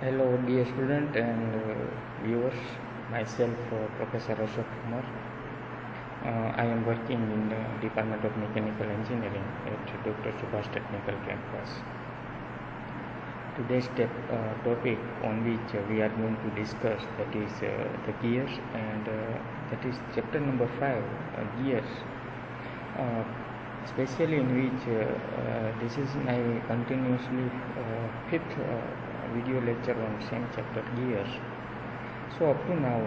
Hello, dear student and viewers. Myself, Professor Ashok Kumar. I am working in the Department of Mechanical Engineering at Dr. Subhash Technical Campus. Today's topic on which we are going to discuss, that is the gears, and that is chapter number 5, gears. Especially in which this is my continuously fifth video lecture on same chapter, gears. So up to now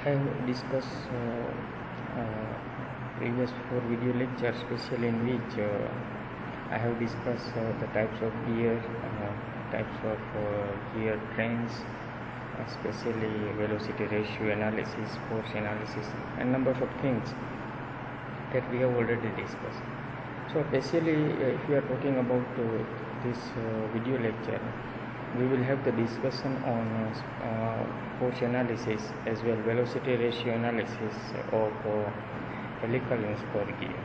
I have discussed previous 4 video lectures, especially in which I have discussed the types of gear, types of gear trains, especially velocity ratio analysis, force analysis, and numbers of things that we have already discussed. So basically, if we are talking about this video lecture, we will have the discussion on force analysis as well velocity ratio analysis of helical and spur gear.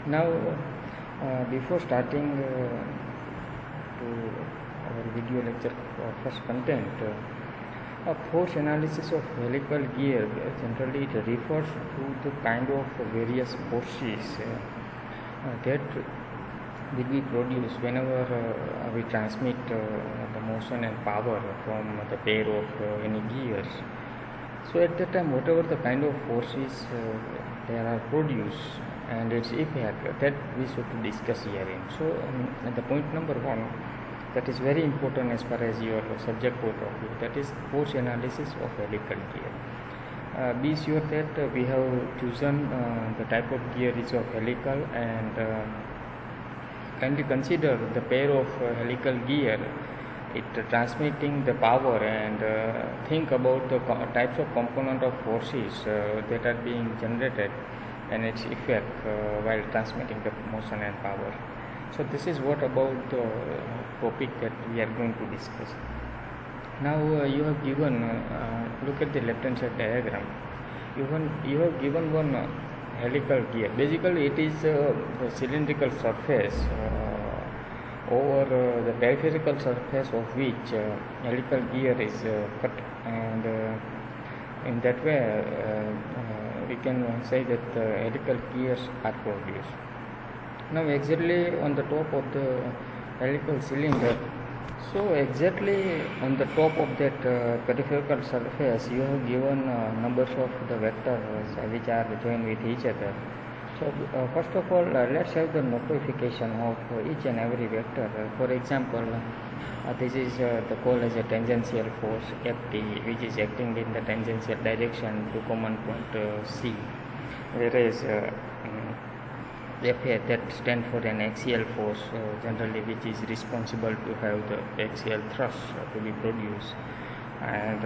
Now, before starting to our video lecture first content, force analysis of helical gear generally it refers to the kind of various forces that will be produced whenever we transmit the motion and power from the pair of any gears. So at that time, whatever the kind of forces there are produced and its effect, that we should discuss herein. So the point number 1, that is very important as far as your subject point of view, that is force analysis of helical gear. Be sure that we have chosen the type of gear is of helical, and kindly consider the pair of helical gear it transmitting the power, and think about the types of component of forces that are being generated and its effect while transmitting the motion and power. So this is what about the topic that we are going to discuss. Now you have given, look at the left hand side diagram. You have given one helical gear. Basically it is the cylindrical surface over the peripheral surface of which helical gear is cut, and in that way we can say that helical gears are produced. Now exactly on the top of the helical cylinder, so exactly on the top of that peripheral surface you have given numbers of the vectors which are joined with each other. So first of all, let's have the notification of each and every vector. For example, this is the called as a tangential force Ft, which is acting in the tangential direction to common point C, whereas Fa, that stands for an axial force generally, which is responsible to have the axial thrust to be produced, and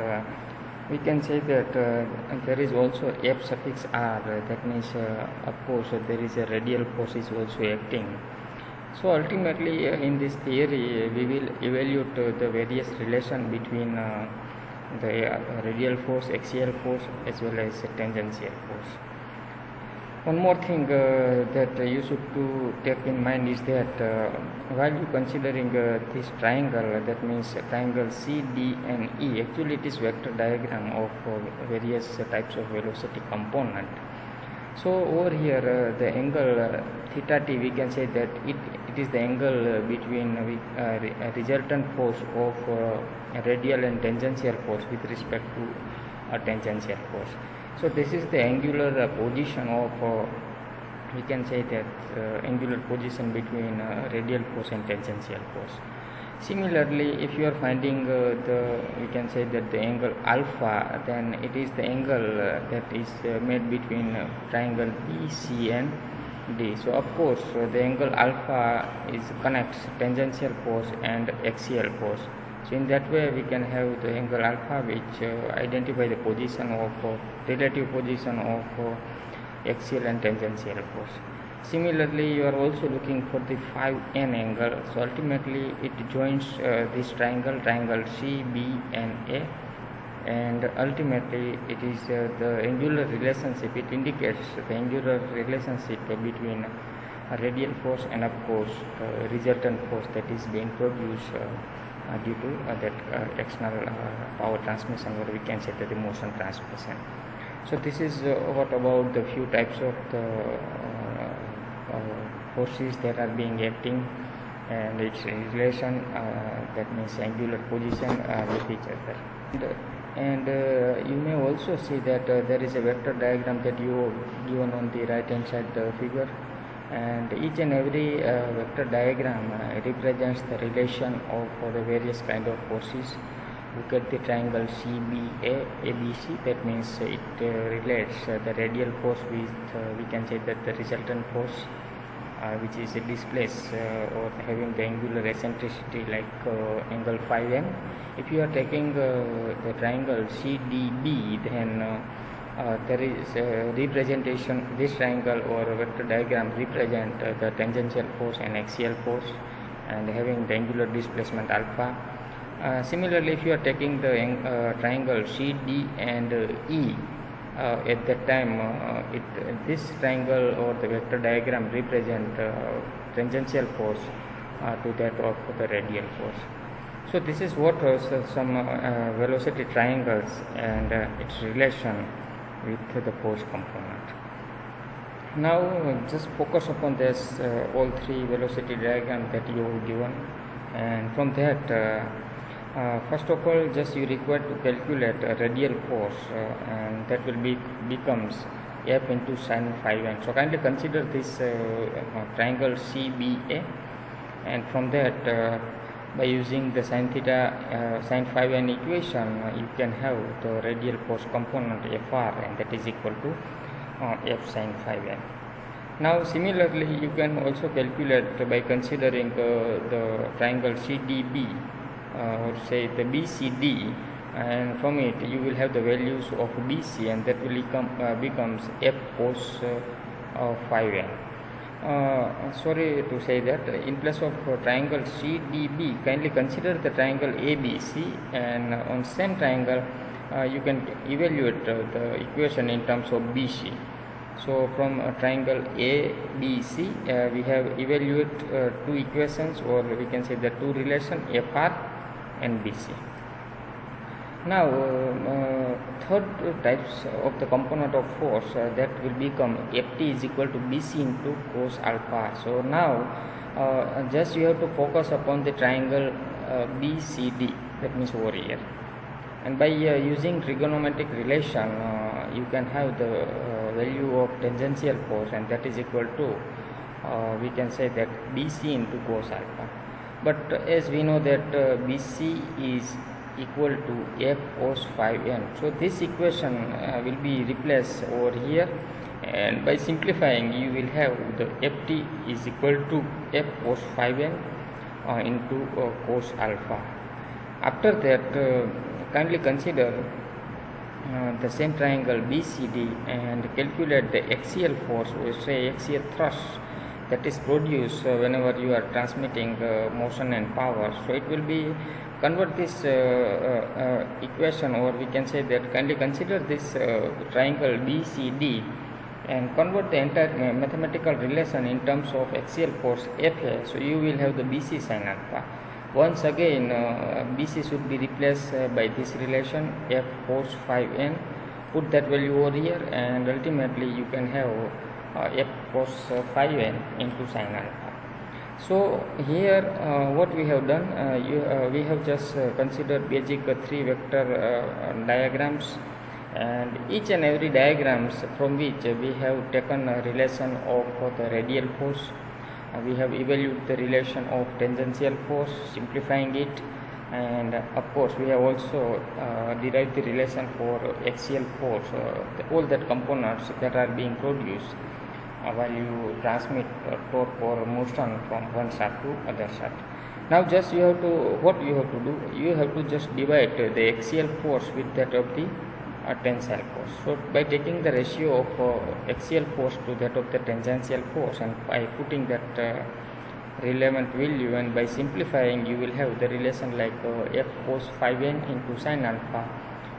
we can say that there is also F suffix R, that means of course there is a radial force is also acting. So ultimately in this theory we will evaluate the various relation between the radial force, axial force as well as tangential force. One more thing that you should to take in mind is that while you considering this triangle, that means triangle C, D and E, actually it is vector diagram of various types of velocity component. So over here the angle theta t, we can say that it is the angle between a resultant force of radial and tangential force with respect to a tangential force. So this is the angular position of we can say that angular position between radial force and tangential force. Similarly, if you are finding we can say that the angle alpha, then it is the angle that is made between triangle B, C and D. So of course the angle alpha is connects tangential force and axial force. So in that way we can have the angle alpha which identify the position of relative position of axial and tangential force. Similarly, you are also looking for the 5n angle. So ultimately it joins this triangle C, B and A, and ultimately it is the angular relationship. It indicates the angular relationship between radial force and of course resultant force that is being produced due to that external power transmission, or we can say that the motion transmission. So this is what about the few types of the forces that are being acting and its relation, that means angular position with each other. And you may also see that there is a vector diagram that you given on the right hand side the figure, and each and every vector diagram represents the relation of the various kind of forces. Look at the triangle CBA ABC, that means it relates the radial force with we can say that the resultant force which is displaced or having the angular eccentricity like angle phi m. If you are taking the triangle CDB, then there is a representation, this triangle or vector diagram represent the tangential force and axial force and having the angular displacement alpha. Similarly, if you are taking the triangle CD and E, at that time this triangle or the vector diagram represent tangential force to that of the radial force. So this is what some velocity triangles and its relation with the force component. Now just focus upon this all three velocity diagrams that you have given, and from that first of all just you require to calculate a radial force and that will becomes F into sin phi n. So kindly consider this triangle CBA, and from that by using the sin theta sin phi n equation you can have the radial force component Fr, and that is equal to F sin phi n. Now similarly you can also calculate by considering the triangle CDB or say the BCD, and from it you will have the values of BC, and that will becomes F cos phi n. Sorry to say that in place of triangle CDB, kindly consider the triangle ABC, and on same triangle you can evaluate the equation in terms of BC. So from triangle ABC we have evaluate two equations, or we can say the two relation Fr and BC. Now third types of the component of force that will become Ft is equal to BC into cos alpha. So now just you have to focus upon the triangle BCD, that means over here, and by using trigonometric relation you can have the value of tangential force, and that is equal to we can say that BC into cos alpha. But as we know that BC is equal to F cos phi n, so this equation will be replaced over here, and by simplifying you will have the Ft is equal to F cos phi n into cos alpha. After that kindly consider the same triangle BCD and calculate the axial force, or say axial thrust, that is produced whenever you are transmitting motion and power. So it will be convert this equation, or we can say that kindly consider this triangle BCD and convert the entire mathematical relation in terms of axial force Fa. So you will have the BC sin alpha. Once again BC should be replaced by this relation F cos phi n. Put that value over here, and ultimately you can have F cos phi n into sin alpha. So here what we have done, we have just considered basic three vector diagrams, and each and every diagrams from which we have taken a relation of the radial force. We have evaluated the relation of tangential force, simplifying it, and of course we have also derived the relation for axial force, all that components that are being produced while you transmit torque or motion from one shaft to other shaft. Now just you have to, what you have to do, you have to just divide the axial force with that of the tensile force. So by taking the ratio of axial force to that of the tangential force, and by putting that relevant value, and by simplifying you will have the relation like F cos phi n into sin alpha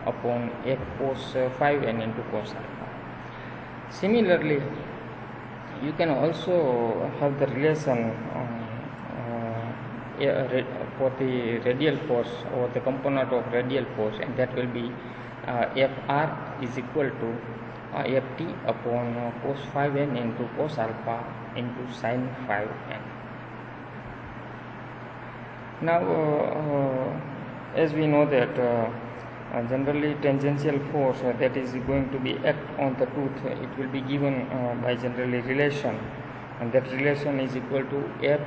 upon F cos phi n into cos alpha. Similarly you can also have the relation for the radial force or the component of radial force, and that will be Fr is equal to Ft upon cos 5n into cos alpha into sin 5n. Now as we know that generally tangential force that is going to be act on the tooth, it will be given by generally relation, and that relation is equal to F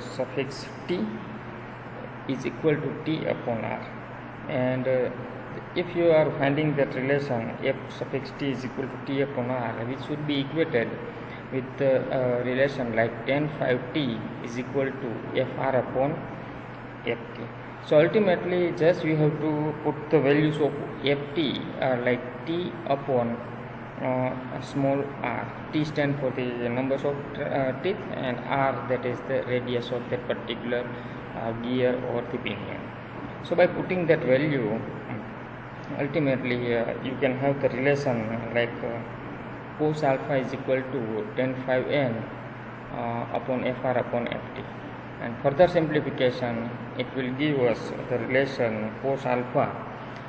suffix T is equal to T upon R. And if you are finding that relation F suffix T is equal to T upon R, which should be equated with relation like tan 5T is equal to Fr upon Ft. So ultimately just we have to put the values of Ft like T upon small r. T stand for the numbers of teeth, and R that is the radius of that particular gear or the pinion. So by putting that value, ultimately you can have the relation like cos alpha is equal to tan 5n upon Fr upon Ft. And further simplification, it will give us the relation cos alpha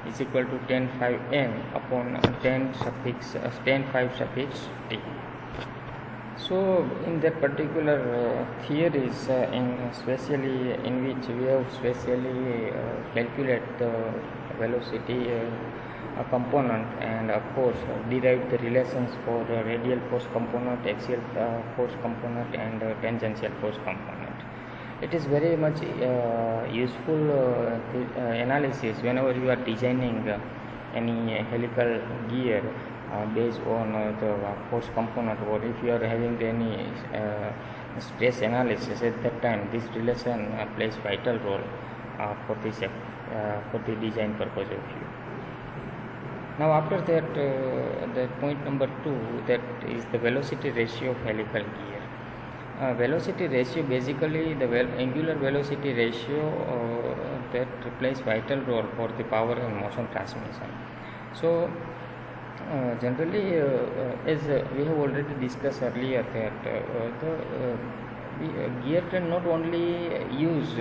is equal to tan 5n upon tan 5 suffix t. So in that particular theories especially in which we have specially calculate the velocity component, and of course derive the relations for the radial force component, axial force component, and tangential force component. It is very much useful analysis whenever you are designing any helical gear based on the force component, or if you are having any stress analysis. At that time this relation plays vital role for the design purpose of you. Now after that, the point number 2, that is the velocity ratio of helical gear. Velocity ratio, basically the angular velocity ratio that plays vital role for the power and motion transmission. So generally as we have already discussed earlier that the gear train not only used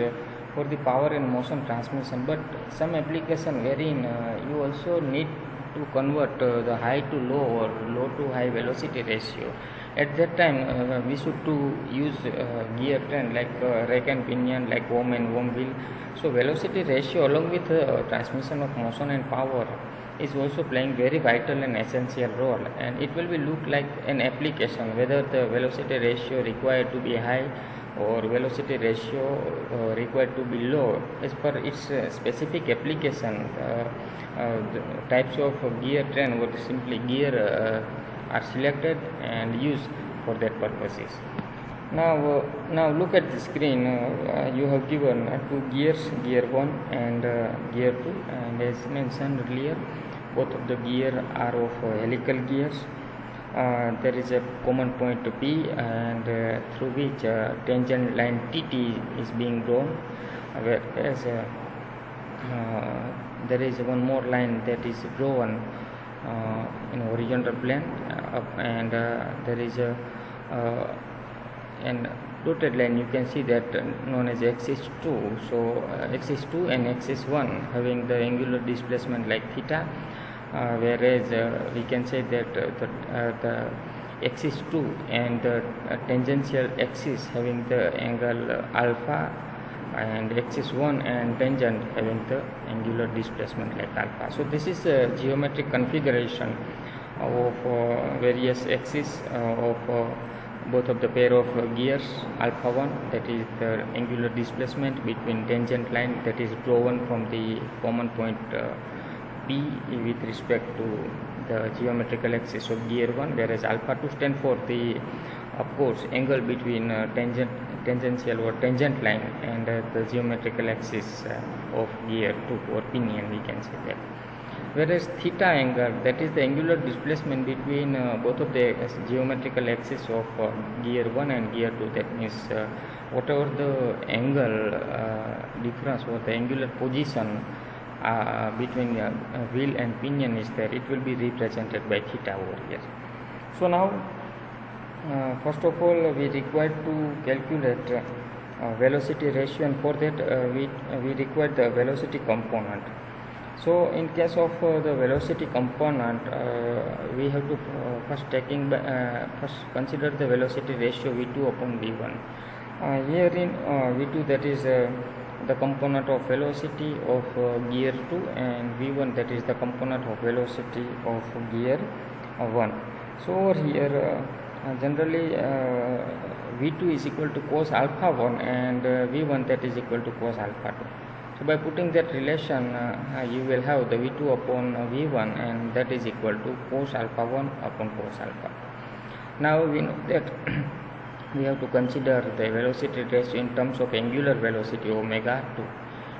for the power and motion transmission, but some application wherein you also need to convert the high to low or low to high velocity ratio. At that time we should to use gear train like rack and pinion, like worm and worm wheel. So velocity ratio along with transmission of motion and power is also playing very vital and essential role, and it will be look like an application whether the velocity ratio required to be high or velocity ratio required to be low as per its specific application. The types of gear train or simply gear are selected and used for that purposes. Now look at the screen. You have given two gears, gear 1 and gear 2, and as mentioned earlier, both of the gear are of helical gears. There is a common point P, and through which tangent line TT is being drawn, whereas there is one more line that is drawn in horizontal plane, and there is a and dotted line you can see that known as axis 2. So axis 2 and axis 1 having the angular displacement like theta, whereas we can say that the axis 2 and the tangential axis having the angle alpha, and axis 1 and tangent having the angular displacement like alpha. So this is a geometric configuration of various axes of both of the pair of gears. Alpha 1, that is the angular displacement between tangent line that is drawn from the common point P with respect to the geometrical axis of gear 1, whereas alpha 2 stand for the, of course, angle between tangential or tangent line and the geometrical axis of gear 2 or pinion, we can say that. Whereas theta angle, that is the angular displacement between both of the geometrical axis of gear 1 and gear 2. That means whatever the angle difference or the angular position between wheel and pinion is there, it will be represented by theta over here. So now first of all we require to calculate velocity ratio, and for that we require the velocity component. So in case of the velocity component, we have to first consider the velocity ratio v2 upon v1. Here in v2, that is the component of velocity of gear 2, and v1, that is the component of velocity of gear 1. So over here generally v2 is equal to cos alpha 1 and v1, that is equal to cos alpha 2. So by putting that relation, you will have the v2 upon v1, and that is equal to cos alpha 1 upon cos alpha. Now we know that we have to consider the velocity ratio in terms of angular velocity omega 2,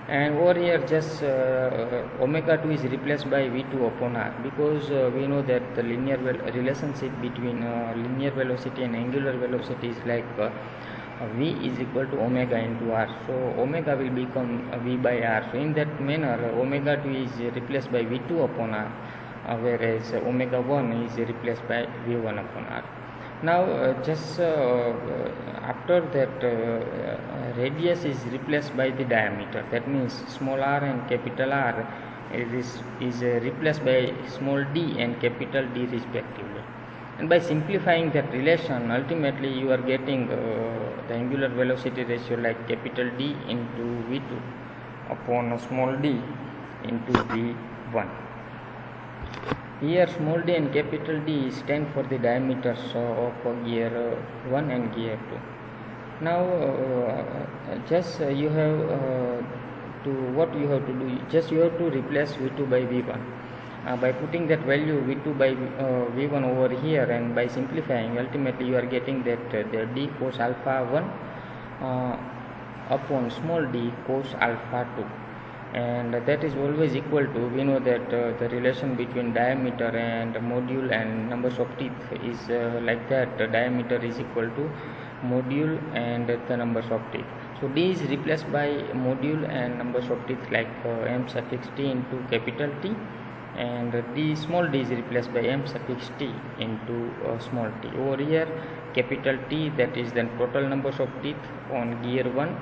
and over here just omega 2 is replaced by v2 upon r, because we know that the linear relationship between linear velocity and angular velocity is like v is equal to omega into r. So omega will become v by r. So in that manner omega 2 is replaced by v2 upon r, whereas omega 1 is replaced by v1 upon r. Now just after that radius is replaced by the diameter, that means small r and capital R is replaced by small d and capital D respectively. And by simplifying that relation, ultimately you are getting the angular velocity ratio like capital D into v2 upon small d into v1. Here small d and capital D stand for the diameters of gear 1 and gear 2. Now just you have what you have to do, just you have to replace v2 by v1 by putting that value v2 by v1 over here, and by simplifying ultimately you are getting that the d cos alpha 1 upon small d cos alpha 2. And that is always equal to, we know that the relation between diameter and module and numbers of teeth is like that, diameter is equal to module and the numbers of teeth. So d is replaced by module and numbers of teeth like m suffix t into capital T, and d small d is replaced by m suffix t into small t. Over here capital T, that is the total numbers of teeth on gear 1,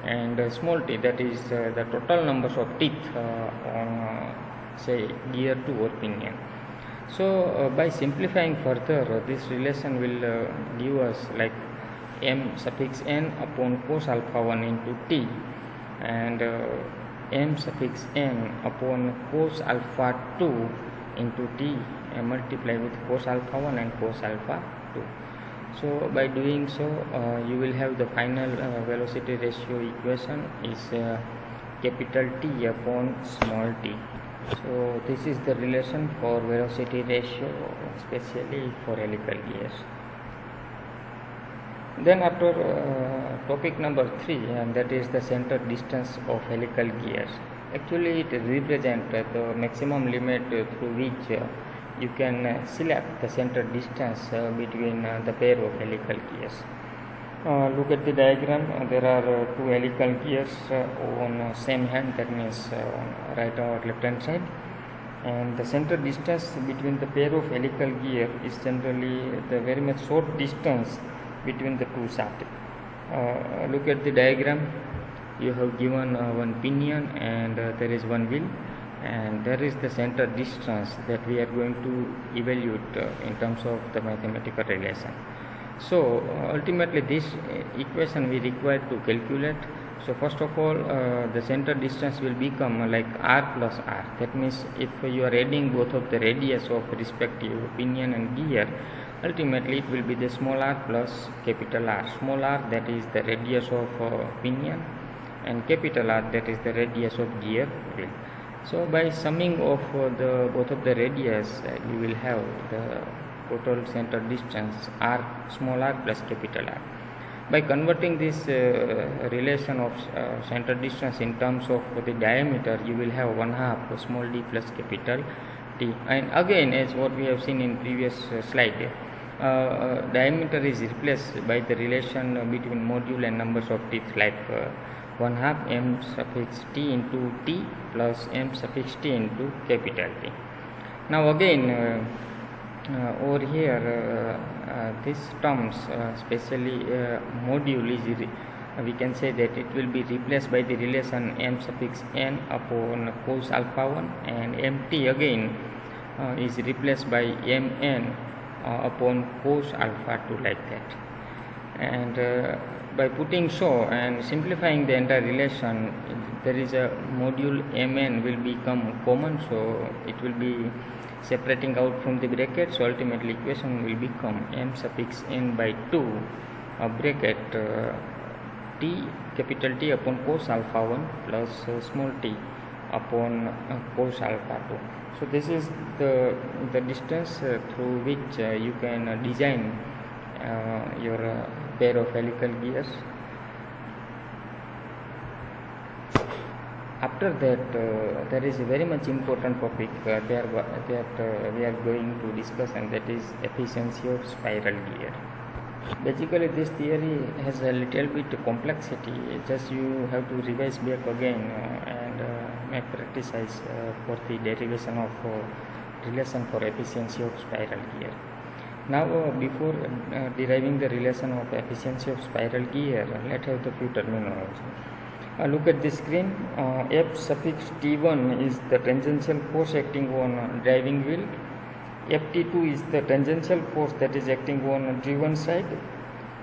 and small t, that is the total numbers of teeth on say gear 2 or pinion. So by simplifying further, this relation will give us like m suffix n upon cos alpha 1 into t, and m suffix n upon cos alpha 2 into t, and multiply with cos alpha 1 and cos alpha 2. So by doing so you will have the final velocity ratio equation is capital T upon small t. So this is the relation for velocity ratio, especially for helical gears. Then after topic number 3, and that is the center distance of helical gears. Actually it represents the maximum limit through which you can select the center distance between the pair of helical gears. Look at the diagram. There are two helical gears on same hand, that means on right or left hand side, and the center distance between the pair of helical gear is generally the very much short distance between the two shafts. Look at the diagram. You have given one pinion and there is one wheel, and there is the center distance that we are going to evaluate in terms of the mathematical relation. So ultimately this equation we require to calculate. So first of all the center distance will become like r plus r. That means if you are adding both of the radius of respective pinion and gear, ultimately it will be the small r plus capital R. Small r, that is the radius of pinion, and capital R, that is the radius of gear wheel. So by summing of the both of the radius you will have the total center distance r small r plus capital R. By converting this relation of center distance in terms of the diameter, you will have 1/2 small d plus capital T. And again, as what we have seen in previous slide, diameter is replaced by the relation between module and numbers of teeth like 1/2 m suffix t into t plus m suffix t into capital T. Now again over here these terms, especially module is we can say that it will be replaced by the relation m suffix n upon cos alpha 1, and mt again is replaced by mn upon cos alpha 2, like that. And by putting so and simplifying the entire relation, there is a module mn will become common, so it will be separating out from the bracket. So ultimately equation will become m suffix n by 2 bracket t, capital T upon cos alpha 1 plus small t upon cos alpha 2. So this is the distance through which you can design your pair of helical gears. After that, there is a very much important topic that we are going to discuss, and that is efficiency of spiral gear. Basically, this theory has a little bit complexity. Just you have to revise back again and make practice for the derivation of relation for efficiency of spiral gear. Now, before deriving the relation of efficiency of spiral gear, let's have the few terminology. Look at the screen. F suffix T1 is the tangential force acting on driving wheel. Ft2 is the tangential force that is acting on driven side.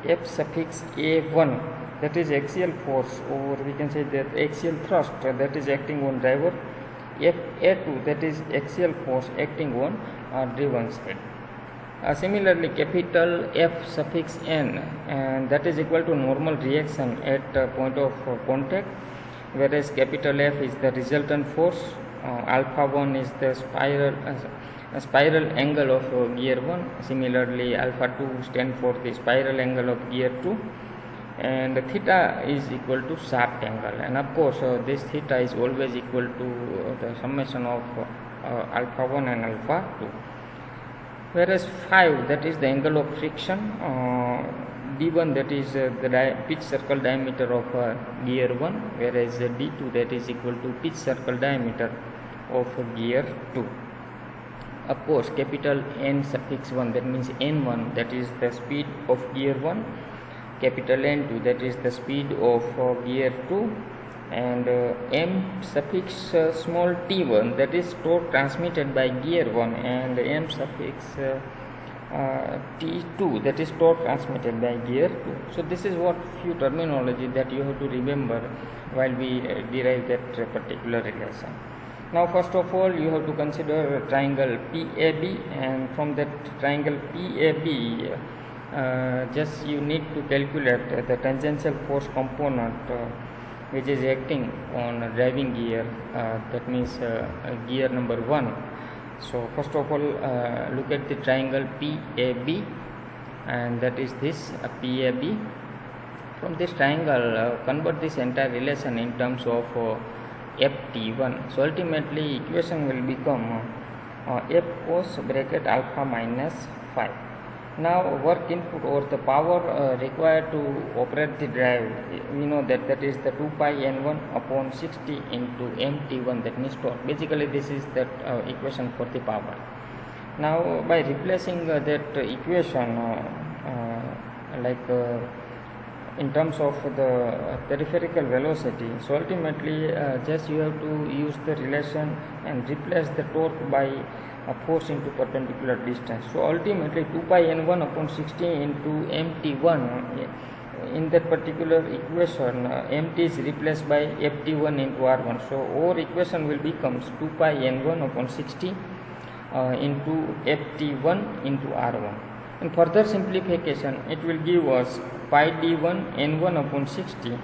F suffix A1, that is axial force, or we can say that axial thrust that is acting on driver. Fa2, that is axial force acting on driven side. Similarly, capital F suffix n, and that is equal to normal reaction at point of contact, whereas capital F is the resultant force, alpha 1 is the spiral angle of gear 1. Similarly, alpha 2 stand for the spiral angle of gear 2, and theta is equal to shaft angle, and of course this theta is always equal to the summation of alpha 1 and alpha 2. Whereas 5, that is the angle of friction, d1, that is the pitch circle diameter of gear 1, whereas d2, that is equal to pitch circle diameter of gear 2. Of course, capital N suffix 1, that means N1, that is the speed of gear 1, capital N2, that is the speed of gear 2, and M suffix small t1, that is torque transmitted by gear 1, and M suffix T2, that is torque transmitted by gear 2. So this is what few terminology that you have to remember while we derive that particular relation. Now, first of all, you have to consider triangle PAB, and from that triangle PAB, just you need to calculate the tangential force component which is acting on driving gear, that means gear number 1. So first of all, look at the triangle PAB, and that is this PAB. From this triangle, convert this entire relation in terms of Ft1. So ultimately equation will become F cos bracket alpha minus 5. Now, work input or the power required to operate the drive, we know that is the 2 pi n1 upon 60 into mt1, that means torque. Basically this is that equation for the power. Now, by replacing that equation in terms of the peripheral velocity, so ultimately just you have to use the relation and replace the torque by force into perpendicular distance. So ultimately 2 pi n1 upon 60 into mt1, in that particular equation mt is replaced by ft1 into r1. So our equation will become 2 pi n1 upon 60 into ft1 into r1. In further simplification, it will give us pi d1 n1 upon 60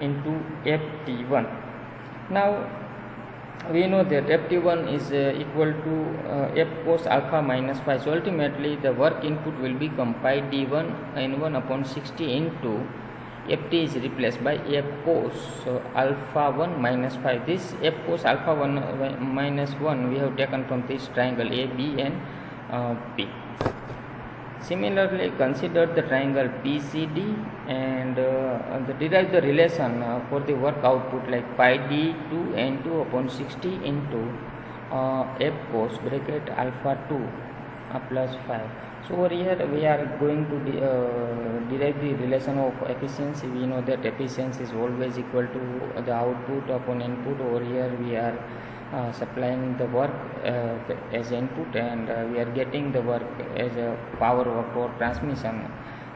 into ft1. Now we know that ft1 is equal to f cos alpha minus 5. So ultimately the work input will become pi d1 n1 upon 60 into ft is replaced by f cos alpha 1 minus 5. This f cos alpha 1 minus 1 we have taken from this triangle A, B and P. Similarly, consider the triangle PCD and derive the relation for the work output like pi d2 n2 upon 60 into f cos bracket alpha 2 plus 5. So over here we are going to derive the relation of efficiency. We know that efficiency is always equal to the output upon input. Over here we are supplying the work as input, and we are getting the work as a power work or transmission.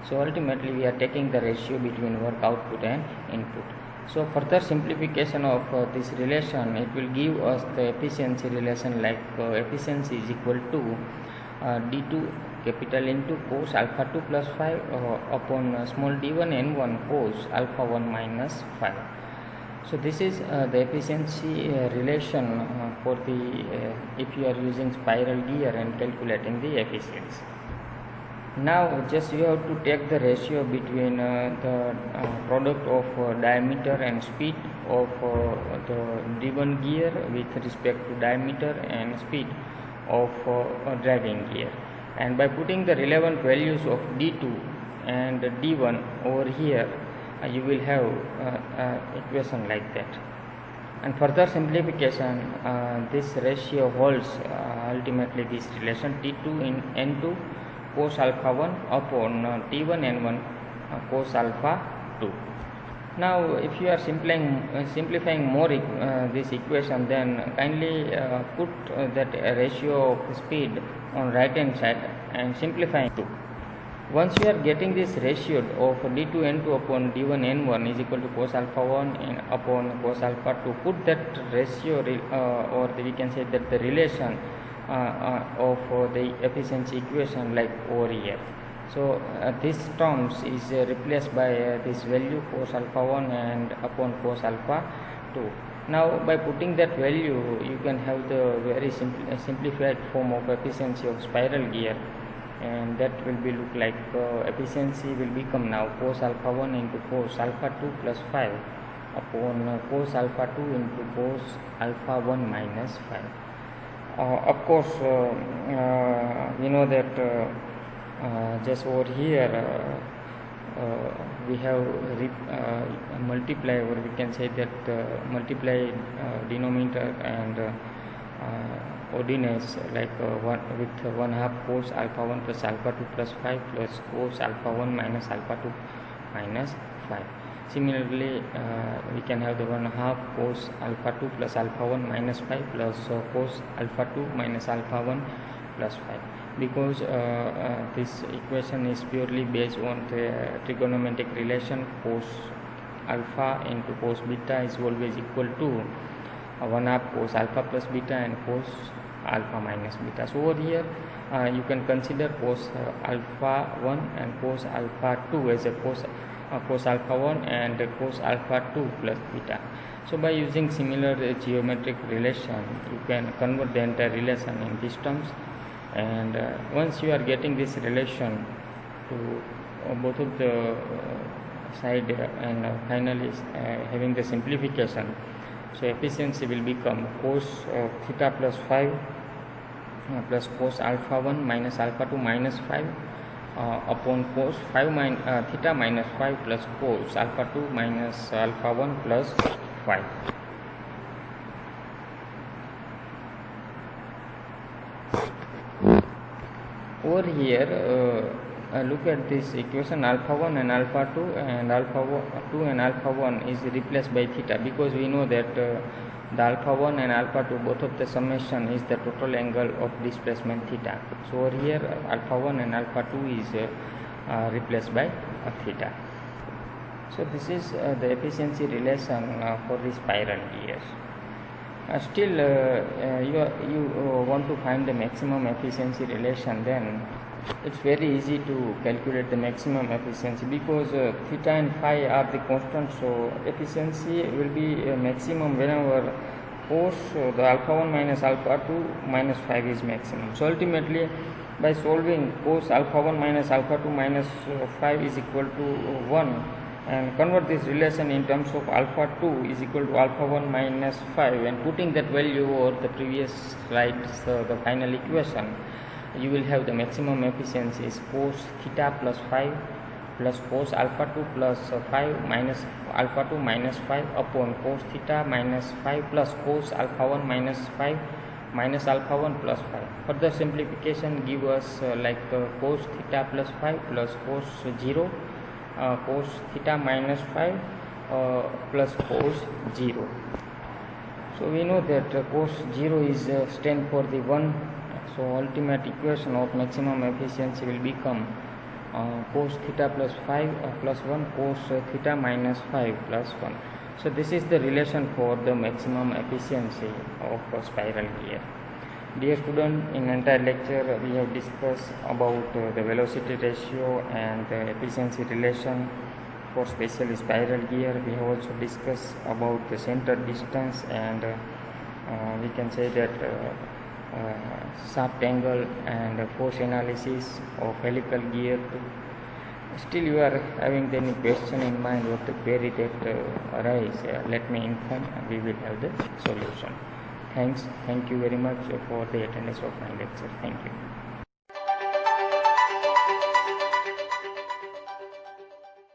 So ultimately we are taking the ratio between work output and input. So further simplification of this relation, it will give us the efficiency relation, like efficiency is equal to d2 capital into cos alpha 2 plus 5 upon small d1 n1 cos alpha 1 minus 5. So this is the efficiency relation for the if you are using spiral gear and calculating the efficiency. Now just you have to take the ratio between the product of diameter and speed of the driven gear with respect to diameter and speed of driving gear, and by putting the relevant values of d2 and d1 over here, you will have equation like that. And further simplification, this ratio holds ultimately this relation t2 in n2 cos alpha 1 upon t1 n1 cos alpha 2. Now if you are simplifying more this equation, then kindly put that ratio of speed on right hand side and simplifying 2. Once you are getting this ratio of d2 n2 upon d1 n1 is equal to cos alpha 1 upon cos alpha 2, put that ratio or we can say that the relation of the efficiency equation like over here. So this terms is replaced by this value cos alpha 1 and upon cos alpha 2. Now by putting that value, you can have the very simplified form of efficiency of spiral gear, and that will be look like efficiency will become now cos alpha 1 into cos alpha 2 plus 5 upon cos alpha 2 into cos alpha 1 minus 5. Of course, we know that just over here we have multiply, or we can say that multiply denominator and ordinates like with 1 half cos alpha 1 plus alpha 2 plus 5 plus cos alpha 1 minus alpha 2 minus 5. Similarly, we can have the 1 half cos alpha 2 plus alpha 1 minus 5 plus cos alpha 2 minus alpha 1 plus 5, because this equation is purely based on the trigonometric relation cos alpha into cos beta is always equal to 1 half cos alpha plus beta and cos alpha minus beta. So over here you can consider cos alpha 1 and cos alpha 2 as a cos alpha 1 and cos alpha 2 plus beta. So by using similar geometric relation, you can convert the entire relation in these terms, and once you are getting this relation to both of the side and finally having the simplification, so efficiency will become cos theta plus 5 plus cos alpha 1 minus alpha 2 minus 5 upon cos theta minus 5 plus cos alpha 2 minus alpha 1 plus 5. Over here look at this equation, alpha 1 and alpha 2 and alpha 2 and alpha 1 is replaced by theta, because we know that the alpha 1 and alpha 2 both of the summation is the total angle of displacement theta. So over here alpha 1 and alpha 2 is replaced by theta. So this is the efficiency relation for the spiral gears. Still you want to find the maximum efficiency relation, then it's very easy to calculate the maximum efficiency, because theta and phi are the constants. So efficiency will be maximum whenever cos the alpha 1 minus alpha 2 minus 5 is maximum. So ultimately by solving cos alpha 1 minus alpha 2 minus 5 is equal to 1, and convert this relation in terms of alpha 2 is equal to alpha 1 minus 5, and putting that value over the previous slides, the final equation, you will have the maximum efficiency is cos theta plus 5 plus cos alpha 2 plus 5 minus alpha 2 minus 5 upon cos theta minus 5 plus cos alpha 1 minus 5 minus alpha 1 plus 5. Further simplification give us like cos theta plus 5 plus cos 0, cos theta minus 5 plus cos 0. So we know that cos 0 is stand for the 1. So ultimate equation of maximum efficiency will become cos theta plus 5 plus 1 cos theta minus 5 plus 1. So this is the relation for the maximum efficiency of a spiral gear. Dear student, in entire lecture we have discussed about the velocity ratio and the efficiency relation for specially spiral gear. We have also discussed about the center distance and we can say that shaft angle and force analysis of helical gear too. Still you are having any question in mind, what the query that arise, let me inform and we will have the solution. Thank you very much for the attendance of my lecture. Thank you.